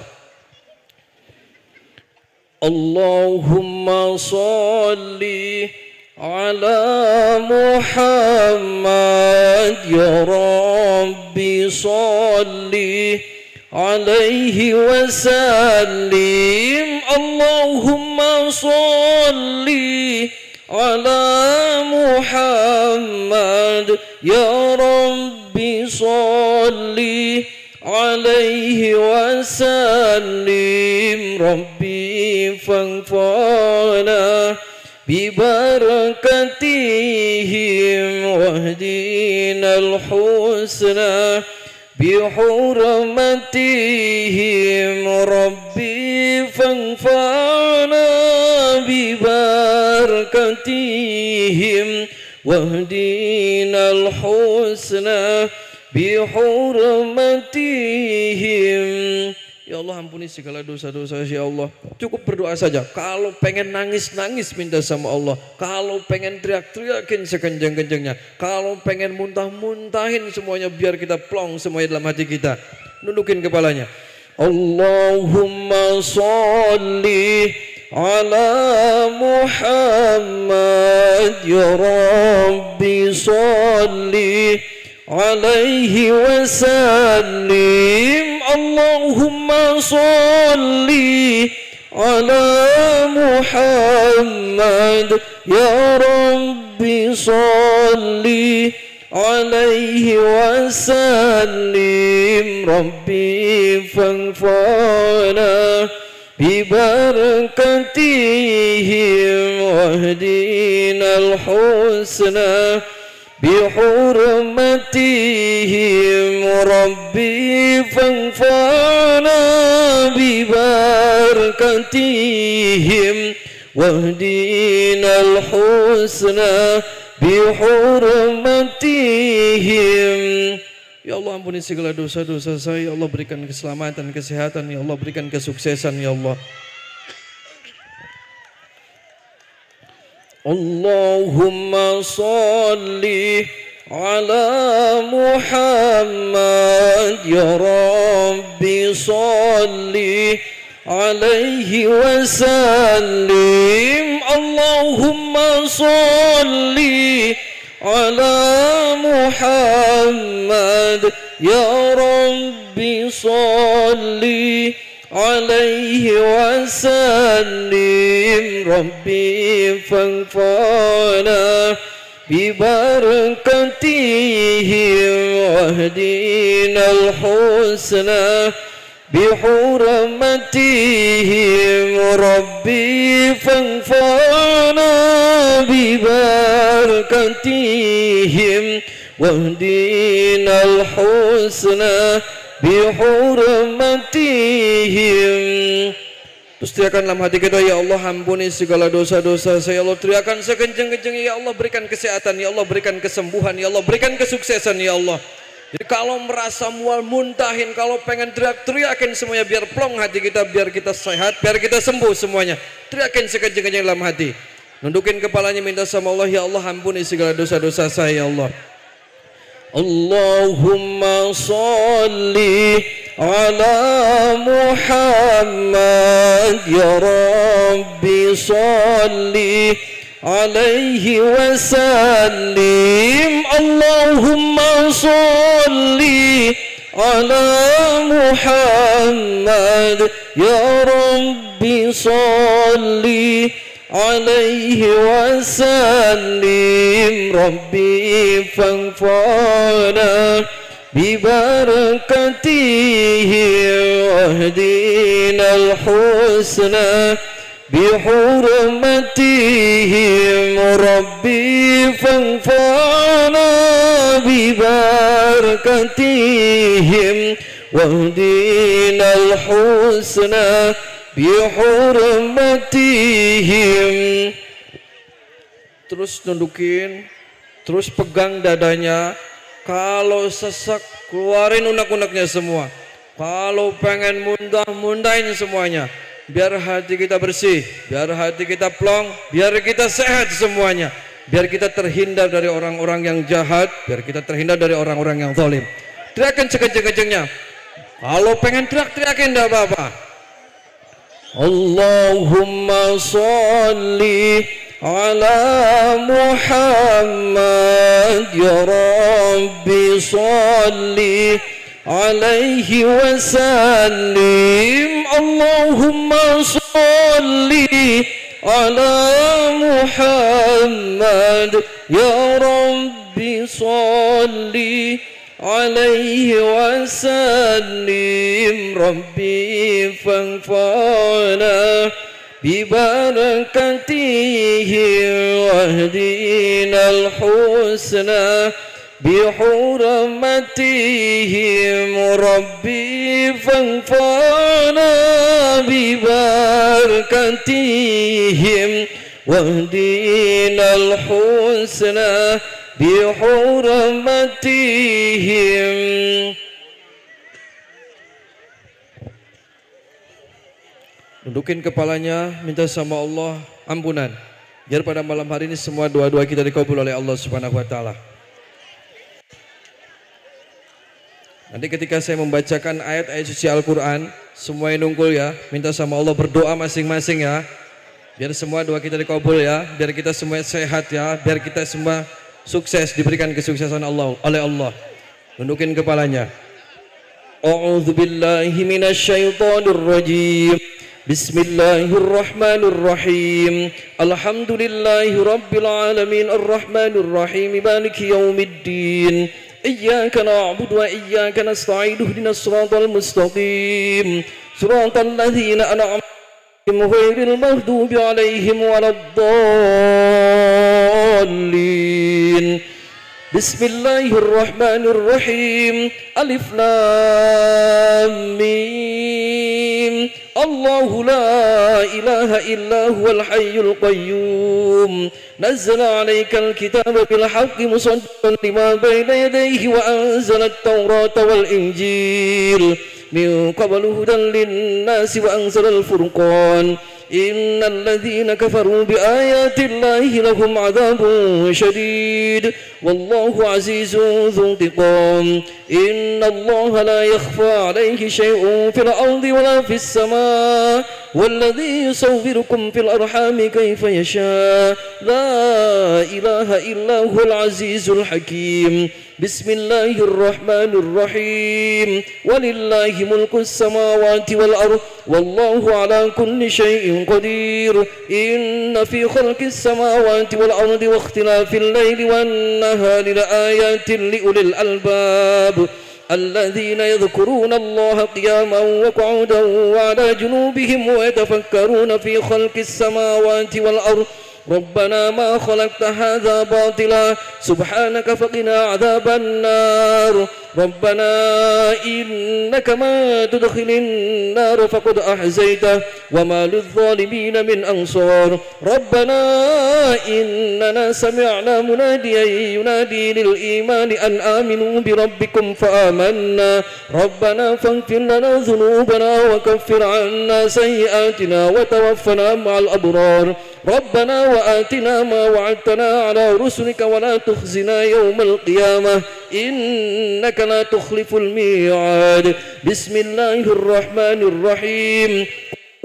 Allahumma sholli ala Muhammad ya Rabbi sholli alaihi wasallim. Allahumma sholli ala Muhammad ya Rabbi sholli alaihi wasallim. Rabbi fanfa'na bibarakatihim wahdinal husna bihurmatihim. Rabbi fanfa'na bibarakatihim wahdinal husna bihurmatihim. Ya Allah ampuni segala dosa-dosa ya Allah. Cukup berdoa saja. Kalau pengen nangis-nangis minta sama Allah. Kalau pengen teriak-teriakin sekencang-kencangnya. Kalau pengen muntah-muntahin semuanya biar kita plong semuanya dalam hati kita. Nundukin kepalanya. Allahumma sholli ala Muhammad ya Rabbi sholli alaihi wasallim. Allahumma sholli ala Muhammad ya Rabbi sholli alaihi wasallim. Rabbi fanfa'na bibarakatihim wahdinal husna bihurmatihim. Rabbi fanfa'na bibarakatihim wahdinal husna bihurmatihim. Ya Allah ampuni segala dosa-dosa saya. Ya Allah berikan keselamatan, kesehatan. Ya Allah berikan kesuksesan ya Allah. Allahumma sholli ala Muhammad ya Rabbi sholli alaihi wasallim. Allahumma sholli ala Muhammad ya Rabbi sholli alaihi wasallim. Rabbi fanfa'na bibarakatihim wahdinal husna bihurmatihim. Rabbi fanfa'na bibarakatihim wahdinal husna bihurmatihim. Terus teriakan dalam hati kita, ya Allah ampuni segala dosa-dosa saya. Ya Allah teriakan sekencang-kencangnya, ya Allah berikan kesehatan, ya Allah berikan kesembuhan, ya Allah berikan kesuksesan ya Allah. Jadi kalau merasa mual muntahin, kalau pengen teriakin semuanya biar plong hati kita, biar kita sehat, biar kita sembuh semuanya. Teriakin sekencang-kencangnya dalam hati. Nundukin kepalanya minta sama Allah, ya Allah ampuni segala dosa-dosa saya ya Allah. Allahumma sholli ala Muhammad ya Rabbi sholli alaihi wasallim. Allahumma sholli ala Muhammad ya Rabbi sholli alaihi wasallim. Rabbi fanfa'na ببركته واهدنا الحسنى بحرمتهم ربي فانفعنا ببركتهم واهدنا الحسنى بحرمتهم. Terus nundukin, terus pegang dadanya. Kalau sesak keluarin unek-uneknya semua. Kalau pengen muntah, muntahin semuanya. Biar hati kita bersih, biar hati kita plong, biar kita sehat semuanya. Biar kita terhindar dari orang-orang yang jahat, biar kita terhindar dari orang-orang yang zalim. Teriakan sekenceng-kencengnya. Kalau pengen teriak-teriakin enggak apa-apa. Allahumma sholli ala Muhammad ya Rabbi sholli alaihi wasallim. Allahumma sholli ala Muhammad ya Rabbi sholli alaihi wasallim. Rabbi fanfa'na bibarakatihi wahdina al-husna bihurmatihim. Rabbi fanfa'na bibarakatihim wahdina al-husna bihurmatihim. Tundukin kepalanya, minta sama Allah ampunan. Biar pada malam hari ini semua doa-doa kita dikabul oleh Allah Subhanahu wa taala. Nanti ketika saya membacakan ayat-ayat suci Al-Qur'an, semuanya nungkul ya, minta sama Allah berdoa masing-masing ya. Biar semua doa kita dikabul ya, biar kita semua sehat ya, biar kita semua sukses, diberikan kesuksesan Allah oleh Allah. Tundukin kepalanya. A'udzu billahi minasyaitonir rajim. Bismillahirrahmanirrahim. Alhamdulillahi rabbil alamin arrahmanir rahim maliki yaumiddin. Iyyaka na'budu wa iyyaka nasta'in ihdinas siratal mustaqim. Siratal ladzina an'amta 'alaihim ghairil maghdubi 'alaihim waladdallin. Bismillahirrahmanirrahim. Alif lam mim. Allahu la ilaha illa huwal hayyul qayyum. Nazzala 'alaikal kitaba bil haqqi musaddiqan lima bayna yadayhi wa anzala at-taurata wal injil min qablu hudan lin-nasi wa anzala al-furqan. Innal ladzina kafaru bi ayatillahi lahum 'adzabun syadid wallahu 'azizun dzul intiqam. Innallaha la yakhfa 'alaihi syai'un fil ardi wala fis samaa walladzi yusawwirukum fil arhami kaifa yasha. La ilaha illa huwal 'azizul hakim. Bismillahirrahmanirrahim. Walillahi mulkus samawati wal ardh wallahu 'ala kulli syai'in qadir. Inna fi khalqis samawati wal ardi wa ikhtilafil laili wan nahari laayatin liulil albab الذين يذكرون الله قياما وقعودا وعلى جنوبهم ويتفكرون في خلق السماوات والأرض ربنا ما خلقت هذا باطلا سبحانك فقنا عذاب النار ربنا إنك ما تدخل النار فقد أحزيته وما للظالمين من أنصار ربنا إننا سمعنا مناديا ينادي للإيمان أن آمنوا بربكم فآمنا ربنا فاغفر لنا ذنوبنا وكفر عنا سيئاتنا وتوفنا مع الأبرار ربنا وآتنا ما وعدتنا على رسلك ولا تخزنا يوم القيامة إنك لا تخلف الميعاد بسم الله الرحمن الرحيم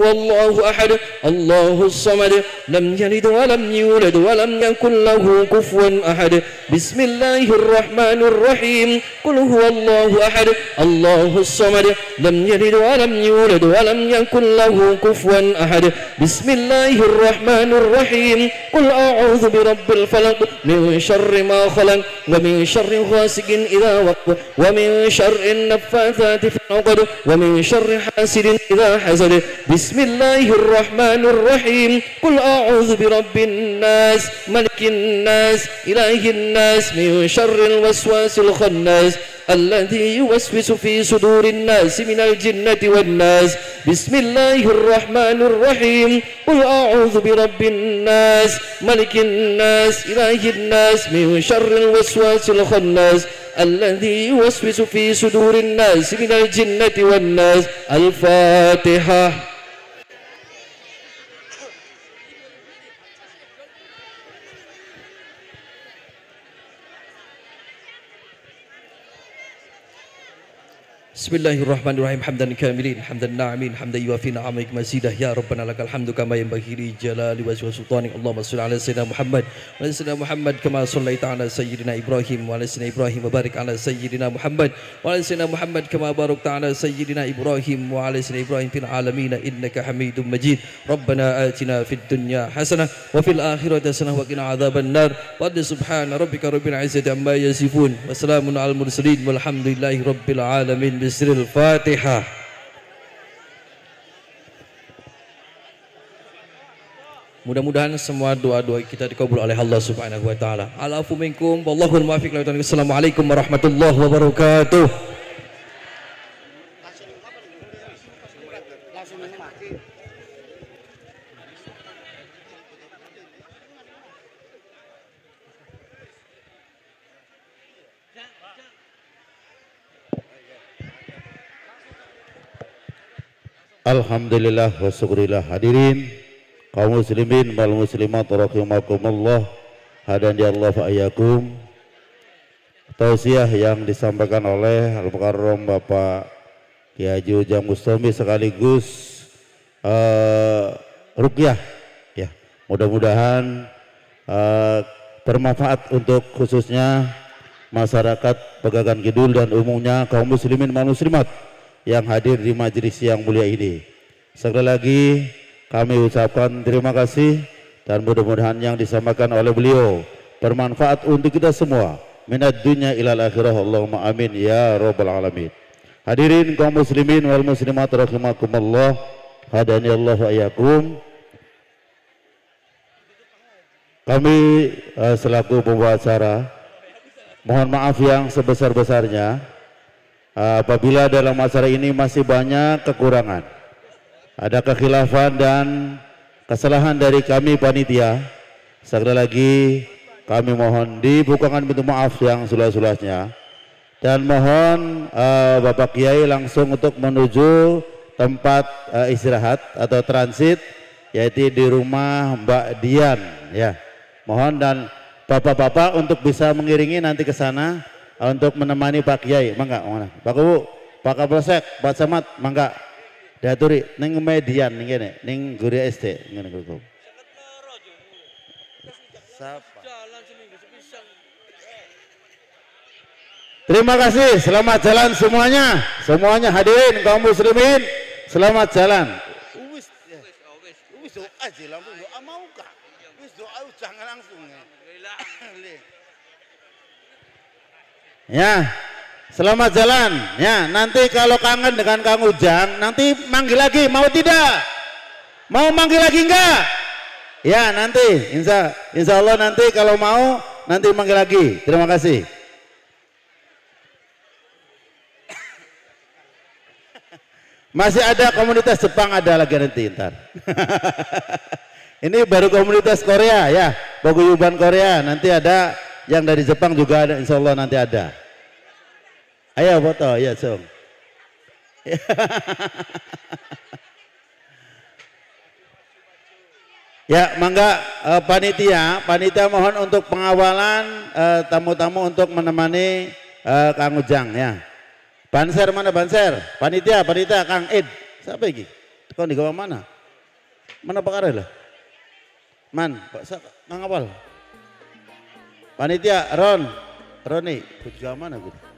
هو الله أحد الله الصمد لم يلد ولم يولد ولم يكن له كفوا أحد بسم الله الرحمن الرحيم قل هو الله أحد الله الصمد لم يلد ولم يولد ولم يكن له كفوا أحد بسم الله الرحمن الرحيم قل أعوذ برب الفلق من شر ما خلق ومن شر غاسق إذا وقب ومن شر النفاثات في العقد ومن شر حاسد إذا حسد بسم الله الرحمن الرحيم قل أعوذ برب الناس ملك الناس إله الناس من شر الوسواس الخناس الذي يوسوس في صدور الناس من الجنة والناس بسم الله الرحمن الرحيم قل أعوذ برب الناس ملك الناس إله الناس من شر الوسواس الخناس الذي يوسوس في صدور الناس من الجنة والناس الفاتحة. Bismillahirrahmanirrahim. Hamdan kamilin, hamdan na'amin, hamdan yuafi na'amik mazidah. Ya Rabbana lakal hamdu kama yanbaghi li jalali wajhi wa sultanik. Allahumma shalli ala sayyidina Muhammad wa ala sayyidina Muhammad kama shallaita ala sayyidina Ibrahim wa ala sayyidina Ibrahim wa barik ala sayyidina Muhammad wa ala sayyidina Muhammad kama barakta ala sayyidina Ibrahim wa ala sayyidina Ibrahim fil alamin innaka Hamidum Majid. Rabbana atina fid dunya hasanah wa fil akhirati hasanah wa qina adzaban nar. Wa subhana rabbika rabbil izzati amma yasifun wa salamun alal mursalin walhamdulillahi rabbil alamin. Bismil Fatihah. Mudah-mudahan semua doa-doa kita dikabul oleh Allah Subhanahu wa taala. Alafu minkum wallahul muwaffiq. Assalamualaikum warahmatullahi wabarakatuh. Alhamdulillah wa syukurillah. Hadirin kaum muslimin wal muslimat rahimakumullah, hadan ya Allah fa ayyakum. Tausiah yang disampaikan oleh Al-Mukarram Bapak Kiai Haji Ujang Bustami sekaligus ruqyah ya. Mudah-mudahan bermanfaat untuk khususnya masyarakat Pegagan Kidul dan umumnya kaum muslimin wal muslimat yang hadir di majelis yang mulia ini. Sekali lagi kami ucapkan terima kasih dan mudah-mudahan yang disampaikan oleh beliau bermanfaat untuk kita semua. Minad dunya ilal akhirah, Allahumma amin ya rabbal alamin. Hadirin kaum muslimin wal muslimat rahimakumullah, hadani Allah wa iyyakum. Kami selaku pembawa acara mohon maaf yang sebesar-besarnya apabila dalam acara ini masih banyak kekurangan, ada kekhilafan dan kesalahan dari kami panitia. Sekali lagi kami mohon dibukakan pintu maaf yang seluas-luasnya dan mohon Bapak Kiai langsung untuk menuju tempat istirahat atau transit, yaitu di rumah Mbak Dian ya. Mohon dan bapak-bapak untuk bisa mengiringi nanti ke sana untuk menemani Pak Kiai. Mangga mana? Pak Bu, Pak Kapolsek, Pak Camat, mangga diaturi ning median ning kene, ning guru SD ngene kuwi. Terima kasih, selamat jalan semuanya. Semuanya hadirin kaum muslimin, selamat jalan. Wis doa aja langsung doa mau kah? Wis doa jangan langsung. Ya, selamat jalan. Ya, nanti kalau kangen dengan Kang Ujang, nanti manggil lagi, mau tidak? Mau manggil lagi enggak? Ya, nanti insya Allah nanti kalau mau nanti manggil lagi. Terima kasih. Masih ada komunitas Jepang, ada lagi nanti ntar. Ini baru komunitas Korea ya, paguyuban Korea. Nanti ada yang dari Jepang juga ada, insya Allah nanti ada. Ayo foto ya Song. Ya mangga panitia mohon untuk pengawalan tamu-tamu untuk menemani Kang Ujang ya. Banser mana Banser? Panitia Kang Id. Siapa ini? Kau di gawa mana? Mana perkara lah? Man, Pak Sak ngapal. Panitia Roni, kau di gawa mana gue?